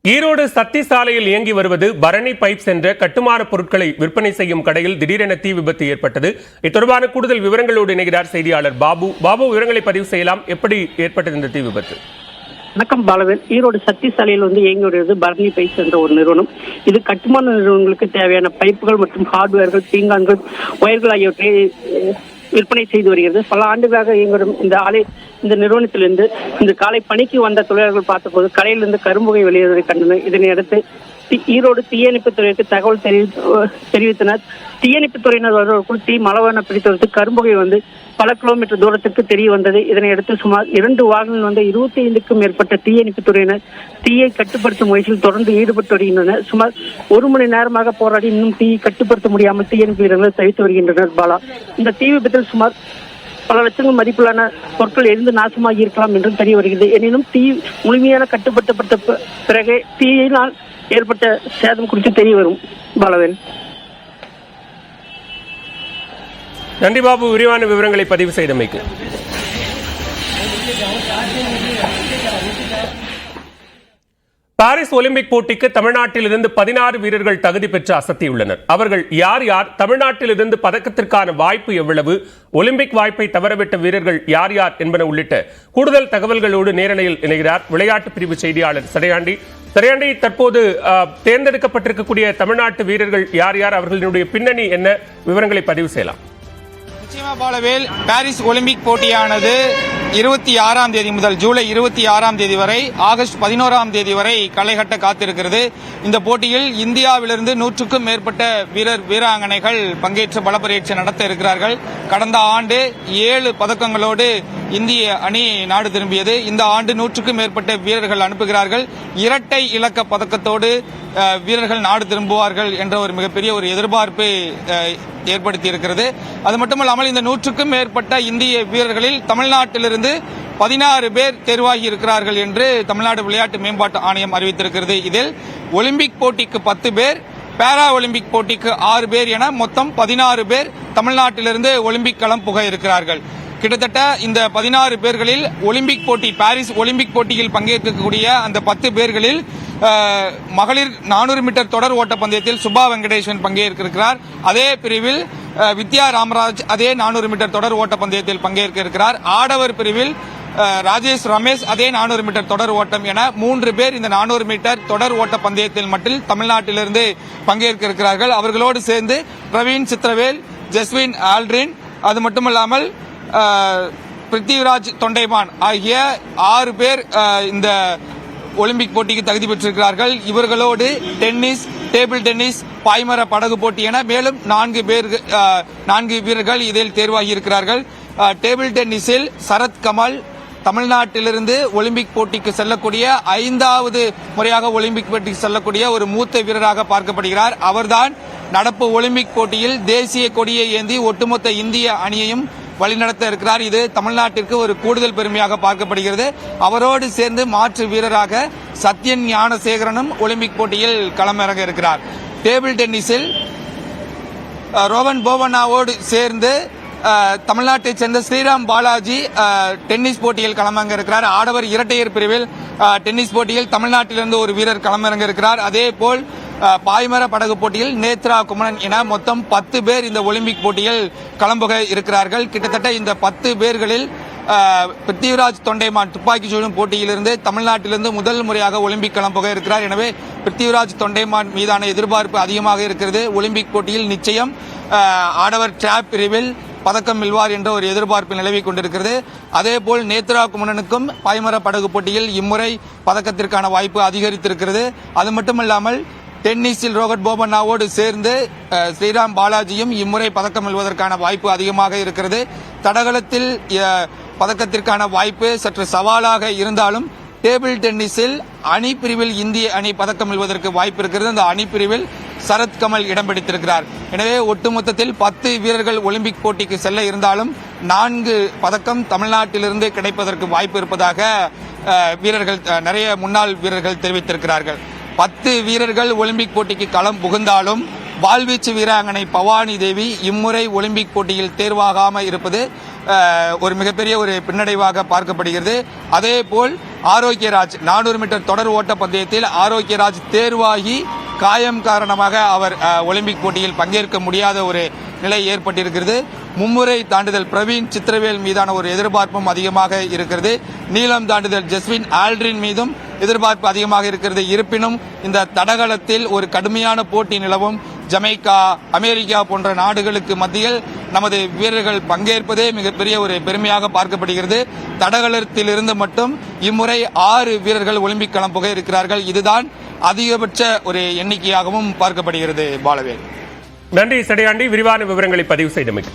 ஈரோடு சத்தி சாலையில் இயங்கி வருவது பரணி பைப்ஸ் என்ற கட்டுமான பொருட்களை விற்பனை செய்யும் கடையில் திடீரென தீ விபத்து ஏற்பட்டது. இது தொடர்பான கூடுதல் விவரங்களோடு இணைகிறார் செய்தியாளர் பாபு. விவரங்களை பதிவு செய்யலாம். எப்படி ஏற்பட்டது இந்த தீ விபத்து? வணக்கம் பாலவேல். ஈரோடு சத்தி சாலையில் இயங்கி வருவது பரணி பைப்ஸ் என்ற ஒரு நிறுவனம். இது கட்டுமான நிறுவனங்களுக்கு தேவையான பைப்புகள் மற்றும் ஹார்ட்வேர்கள், பீங்கான்கள், ஒயர்கள் ஆகியவற்றை விற்பனை செய்து வருகிறது. பல ஆண்டுகளாக இயங்கும் இந்த நிறுவனத்திலிருந்து இந்த காலை பணிக்கு வந்த தொழிலாளர்கள் பார்த்தபோது கடையிலிருந்து கரும்புகை வெளியேறுவதை கண்டனர். இதனையடுத்து ஈரோடு தீயணைப்பு துறைக்கு தகவல் தெரிவித்தனர். தீயணைப்பு துறையினர் வருவதற்குள் தீ மளவென பிடித்ததற்கு கரும்புகை பல கிலோமீட்டர் தூரத்திற்கு தெரிய வந்தது. இதனையடுத்து சுமார் 2 வாகனங்கள் 25க்கும் மேற்பட்ட தீயணைப்பு துறையினர் தீயை கட்டுப்படுத்தும் முயற்சியில் தொடர்ந்து ஈடுபட்டு வருகின்றனர். சுமார் 1 மணி நேரமாக போராடி இன்னும் தீயை கட்டுப்படுத்த முடியாமல் தீயணைப்பு வீரர்கள் தவித்து வருகின்றனர். பாலா, இந்த தீ விபத்தில் சுமார் பல லட்சங்கள் மதிப்பிலான பொருட்கள் எரிந்து நாசமாகி இருக்கலாம் என்றும் தெரிய வருகிறது. எனினும் தீ முழுமையான கட்டுப்படுத்தப்பட்ட பிறகு தீயினால் ஏற்பட்ட சேதம் குறித்து தெரிய வரும். பாலவேல். நன்றி பாபு, விரிவான விவரங்களை பதிவு செய்தமைக்கு. பாரிஸ் ஒலிம்பிக் போட்டிக்கு தமிழ்நாட்டிலிருந்து 16 வீரர்கள் தகுதி பெற்று அசத்தியுள்ளனர். அவர்கள் யார் யார்? தமிழ்நாட்டிலிருந்து பதக்கத்திற்கான வாய்ப்பு எவ்வளவு? ஒலிம்பிக் வாய்ப்பை தவறவிட்ட வீரர்கள் யார் யார் என்பன உள்ளிட்ட கூடுதல் தகவல்களோடு நேரலையில் இணைகிறார் விளையாட்டு பிரிவு செய்தியாளர் சடையாண்டி. தற்போது தேர்ந்தெடுக்கப்பட்டிருக்கக்கூடிய தமிழ்நாட்டு வீரர்கள் யார் யார்? அவர்களுடைய பின்னணி என்ன? விவரங்களை பதிவு செய்யலாம். நிச்சயமா பாலவேல், பாரிஸ் ஒலிம்பிக் போட்டியானது 26ஆம் தேதி முதல் ஜூலை 26ஆம் தேதி வரை ஆகஸ்ட் 11ஆம் தேதி வரை களைகட்ட காத்திருக்கிறது. இந்த போட்டியில் இந்தியாவிலிருந்து 100க்கும் மேற்பட்ட வீராங்கனைகள் பங்கேற்று பல பரீட்சை நடத்த இருக்கிறார்கள். கடந்த ஆண்டு 7 பதக்கங்களோடு இந்திய அணி நாடு திரும்பியது. இந்த ஆண்டு 100க்கும் மேற்பட்ட வீரர்கள் அனுப்புகிறார்கள். இரட்டை இலக்க பதக்கத்தோடு வீரர்கள் நாடு திரும்புவார்கள் என்ற ஒரு மிகப்பெரிய ஒரு எதிர்பார்ப்பு ஏற்படுத்தி இருக்கிறது. அது மட்டுமல்லாமல் இந்த 100க்கும் மேற்பட்ட இந்திய வீரர்களில் தமிழ்நாட்டிலிருந்து 16 பேர் தேர்வாகி இருக்கிறார்கள் என்று தமிழ்நாடு விளையாட்டு மேம்பாட்டு ஆணையம் அறிவித்திருக்கிறது. இதில் ஒலிம்பிக் போட்டிக்கு 10 பேர், பாரா ஒலிம்பிக் போட்டிக்கு 6 பேர் என மொத்தம் 16 பேர் தமிழ்நாட்டிலிருந்து ஒலிம்பிக் களம் புக இருக்கிறார்கள். கிட்டத்தட்ட இந்த 16 பேர்களில் ஒலிம்பிக் போட்டி, பாரிஸ் ஒலிம்பிக் போட்டியில் பங்கேற்கக்கூடிய அந்த 10 பேர்களில் மகளிர் 400 மீட்டர் தொடர் ஓட்ட பந்தயத்தில் சுபா வெங்கடேசன் பங்கேற்கிறார். அதே பிரிவில் வித்யா ராமராஜ் அதே 400 மீட்டர் தொடர் ஓட்ட பந்தயத்தில் பங்கேற்க இருக்கிறார். ஆடவர் பிரிவில் ராஜேஷ் ரமேஷ் அதே 400 மீட்டர் தொடர் ஓட்டம் என 3 பேர் இந்த 400 மீட்டர் தொடர் ஓட்ட பந்தயத்தில் மட்டும் தமிழ்நாட்டிலிருந்து பங்கேற்க இருக்கிறார்கள். அவர்களோடு சேர்ந்து பிரவீன் சித்திரவேல், ஜஸ்வின் ஆல்ட்ரின், அது மட்டுமல்லாமல் பிருத்திவிராஜ் தொண்டைமான் ஆகிய 6 பேர் இந்த ஒலிம்பிக் போட்டிக்கு தகுதி பெற்றிருக்கிறார்கள். இவர்களோடு டென்னிஸ், டேபிள் டென்னிஸ், பாய்மர படகு போட்டி என மேலும் 4 வீரர்கள் இதில் தேர்வாகி இருக்கிறார்கள். டேபிள் டென்னிஸில் சரத் கமல் தமிழ்நாட்டிலிருந்து ஒலிம்பிக் போட்டிக்கு செல்லக்கூடிய 5வது முறையாக ஒலிம்பிக் போட்டிக்கு செல்லக்கூடிய ஒரு மூத்த வீரராக பார்க்கப்படுகிறார். அவர்தான் நடப்பு ஒலிம்பிக் போட்டியில் தேசிய கொடியை ஏந்தி ஒட்டுமொத்த இந்திய அணியையும் வழிநடத்த இருக்கிறார். இது தமிழ்நாட்டிற்கு ஒரு கூடுதல் பெருமையாக பார்க்கப்படுகிறது. அவரோடு சேர்ந்து மாற்று வீரராக சத்யன் ஞானசேகரனும் ஒலிம்பிக் போட்டியில் களமிறங்க இருக்கிறார். டேபிள் டென்னிஸில் ரோவன் போவனாவோடு சேர்ந்து தமிழ்நாட்டைச் சேர்ந்த ஸ்ரீராம் பாலாஜி டென்னிஸ் போட்டியில் களமிறங்க இருக்கிறார். ஆடவர் இரட்டையர் பிரிவில் டென்னிஸ் போட்டியில் தமிழ்நாட்டிலிருந்து ஒரு வீரர் களமிறங்க இருக்கிறார். அதேபோல் பாய்மர படகு போட்டியில் நேத்ரா குமரன் என மொத்தம் 10 பேர் இந்த ஒலிம்பிக் போட்டியில் களம்புக இருக்கிறார்கள். கிட்டத்தட்ட இந்த 10 பேர்களில் பிருத்திவிராஜ் தொண்டைமான் துப்பாக்கி சுடும் போட்டியிலிருந்து தமிழ்நாட்டிலிருந்து முதல் முறையாக ஒலிம்பிக் களம்புக இருக்கிறார். எனவே பிருத்திவிராஜ் தொண்டைமான் மீதான எதிர்பார்ப்பு அதிகமாக இருக்கிறது. ஒலிம்பிக் போட்டியில் நிச்சயம் ஆடவர் டிராப் பிரிவில் பதக்கம் வெல்வார் என்ற ஒரு எதிர்பார்ப்பு நிலவிக் கொண்டிருக்கிறது. அதேபோல் நேத்ரா குமரனுக்கும் பாய்மர படகு போட்டியில் இம்முறை பதக்கத்திற்கான வாய்ப்பு அதிகரித்திருக்கிறது. அது மட்டுமல்லாமல் டென்னிஸில் ரோஹன் போபண்ணாவோடு சேர்ந்து ஸ்ரீராம் பாலாஜியும் இம்முறை பதக்கம் வெல்வதற்கான வாய்ப்பு அதிகமாக இருக்கிறது. தடகளத்தில் பதக்கத்திற்கான வாய்ப்பு சற்று சவாலாக இருந்தாலும் டேபிள் டென்னிஸில் அணி பிரிவில் இந்திய அணி பதக்கம் வெல்வதற்கு வாய்ப்பு இருக்கிறது. அந்த அணி பிரிவில் சரத் கமல் இடம் பிடித்திருக்கிறார். எனவே ஒட்டுமொத்தத்தில் 10 வீரர்கள் ஒலிம்பிக் போட்டிக்கு செல்ல இருந்தாலும் 4 பதக்கம் தமிழ்நாட்டிலிருந்து கிடைப்பதற்கு வாய்ப்பு இருப்பதாக வீரர்கள், நிறைய முன்னாள் வீரர்கள் தெரிவித்திருக்கிறார்கள். 10 வீரர்கள் ஒலிம்பிக் போட்டிக்கு களம் புகுந்தாலும் வாள்வீச்சு வீராங்கனை பவானி தேவி இம்முறை ஒலிம்பிக் போட்டியில் தேர்வாகாமல் இருப்பது ஒரு மிகப்பெரிய ஒரு பின்னடைவாக பார்க்கப்படுகிறது. அதே போல் ஆரோக்கியராஜ் 400 மீட்டர் தொடர் ஓட்ட பந்தயத்தில் ஆரோக்கியராஜ் தேர்வாகி காயம் காரணமாக அவர் ஒலிம்பிக் போட்டியில் பங்கேற்க முடியாத ஒரு நிலை ஏற்பட்டிருக்கிறது. மும்முறை தாண்டுதல் பிரவீன் சித்திரவேல் மீதான ஒரு எதிர்பார்ப்பும் அதிகமாக இருக்கிறது. நீளம் தாண்டுதல் ஜஸ்வின் ஆல்ட்ரின் மீதும் எதிர்பார்ப்பு அதிகமாக இருக்கிறது. இருப்பினும் இந்த தடகளத்தில் ஒரு கடுமையான போட்டி நிலவும். ஜமைக்கா, அமெரிக்கா போன்ற நாடுகளுக்கு மத்தியில் நமது வீரர்கள் பங்கேற்பதே மிகப்பெரிய ஒரு பெருமையாக பார்க்கப்படுகிறது. தடகளத்திலிருந்து மட்டும் இம்முறை 6 வீரர்கள் ஒலிம்பிக் களம் புக இருக்கிறார்கள். இதுதான் அதிகபட்ச ஒரு எண்ணிக்கையாகவும் பார்க்கப்படுகிறது. பாலவேல், நன்றி சடையாண்டி, விரிவான விவரங்களை பதிவு செய்தமைக்கு.